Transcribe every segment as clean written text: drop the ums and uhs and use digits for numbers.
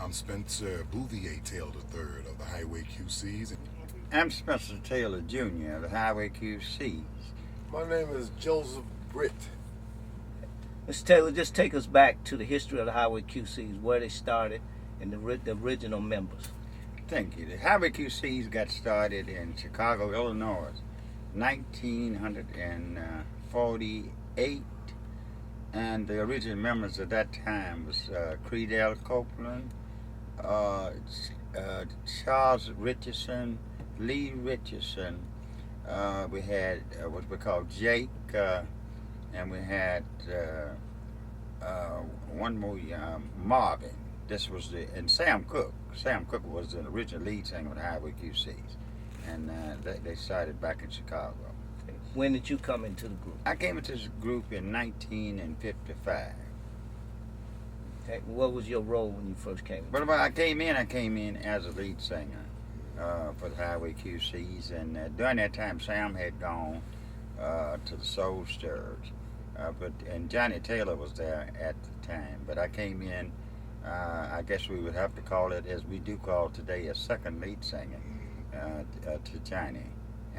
I'm Spencer Bouvier Taylor III of the Highway QCs. I'm Spencer Taylor Jr. of the Highway QCs. My name is Joseph Britt. Mr. Taylor, just take us back to the history of the Highway QCs, where they started, and the original members. Thank you. The Highway QCs got started in Chicago, Illinois, 1948, and the original members at that time was Creedell Copeland, Charles Richardson, Lee Richardson. We had what we call Jake, and we had one more, Marvin. This was and Sam Cooke. Sam Cooke was the original lead singer of the Highway QCs, and they started back in Chicago. When did you come into the group? I came into this group in 1955. Okay. What was your role when you first came? But when I came in as a lead singer for the Highway QCs, and during that time, Sam had gone to the Soul Stirrers, and Johnny Taylor was there at the time. But I came in. I guess we would have to call it, as we do call today, a second lead singer to Johnny.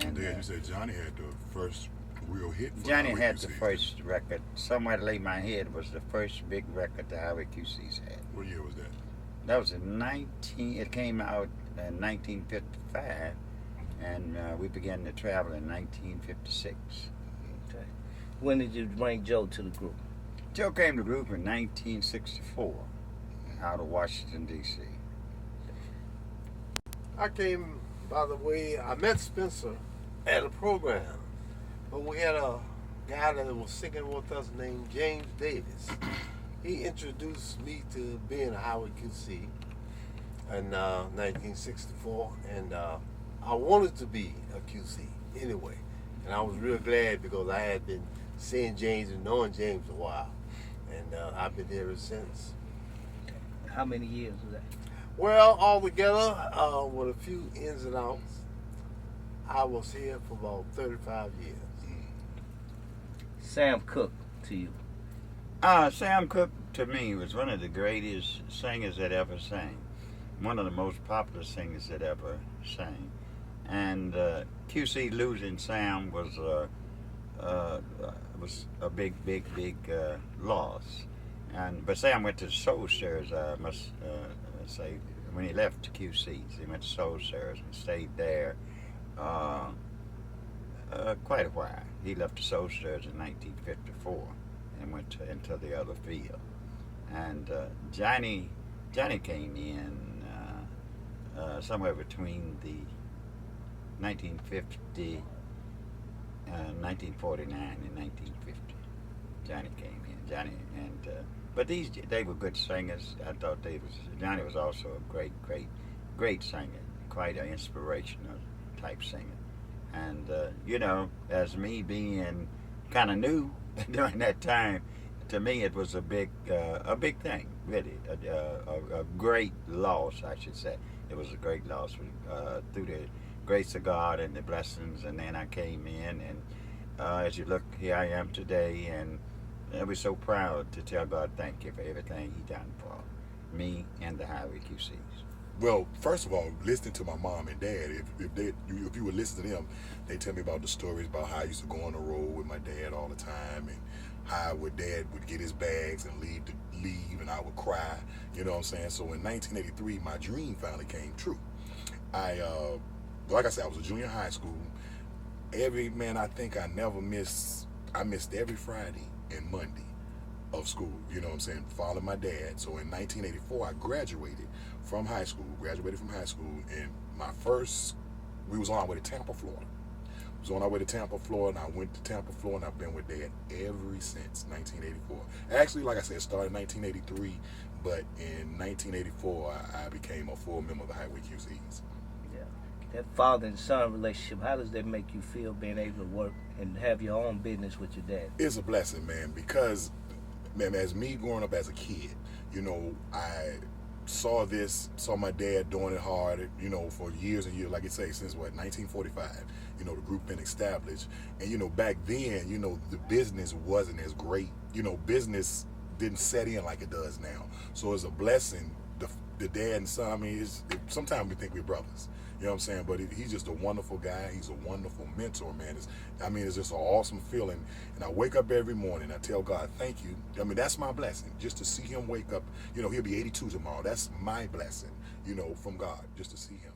And then you said Johnny had the first real hit. Johnny had the first record. Somewhere to lay my head was the first big record the Highway QCs had. What year was that? That was in it came out in 1955, and we began to travel in 1956. Okay. When did you bring Joe to the group? Joe came to the group in 1964. Out of Washington, D.C. I came, by the way, I met Spencer at a program, but we had a guy that was singing with us named James Davis. He introduced me to being a Highway QC in 1964, and I wanted to be a QC anyway, and I was real glad because I had been seeing James and knowing James a while, and I've been here ever since. How many years was that? Well, altogether, with a few ins and outs, I was here for about 35 years. Sam Cooke to you? Sam Cooke, to me, was one of the greatest singers that ever sang. One of the most popular singers that ever sang. And QC losing Sam was a big loss. But Sam went to Soul Stirrers, I must say. When he left QCs, he went to Soul Stirrers and stayed there quite a while. He left the Soul Stirrers in 1954 and went into the other field. And Johnny came in somewhere between the 1949 and 1950. Johnny came in. But they were good singers. I thought Johnny was also a great singer, quite an inspirational type singer. And as me being kind of new during that time, to me it was a big thing, really, a great loss, I should say. It was a great loss through the grace of God and the blessings. And then I came in, and as you look, here I am today, and we're so proud to tell God thank you for everything He done for me and the Highway QCs. Well, first of all, listening to my mom and dad, if you would listen to them, they tell me about the stories about how I used to go on the road with my dad all the time, and how Dad would get his bags and leave, and I would cry. You know what I'm saying? So in 1983, my dream finally came true. Like I said, I was a junior high school. I think I missed every Friday and Monday of school, you know what I'm saying, following my dad. So in 1984, I graduated from high school, and we was on our way to Tampa, Florida. And I went to Tampa, Florida, and I've been with Dad ever since 1984. Actually, like I said, it started in 1983, but in 1984, I became a full member of the Highway QCs. That father and son relationship, how does that make you feel, being able to work and have your own business with your dad? It's a blessing, man, because, man, as me growing up as a kid, I saw my dad doing it hard, for years and years, like I say, since 1945, the group been established. And, back then, the business wasn't as great. Business didn't set in like it does now. So it's a blessing the dad and son. I mean, sometimes we think we're brothers. You know what I'm saying? But he's just a wonderful guy. He's a wonderful mentor, man. It's just an awesome feeling. And I wake up every morning. I tell God, thank you. I mean, that's my blessing. Just to see him wake up. You know, he'll be 82 tomorrow. That's my blessing, you know, from God, just to see him.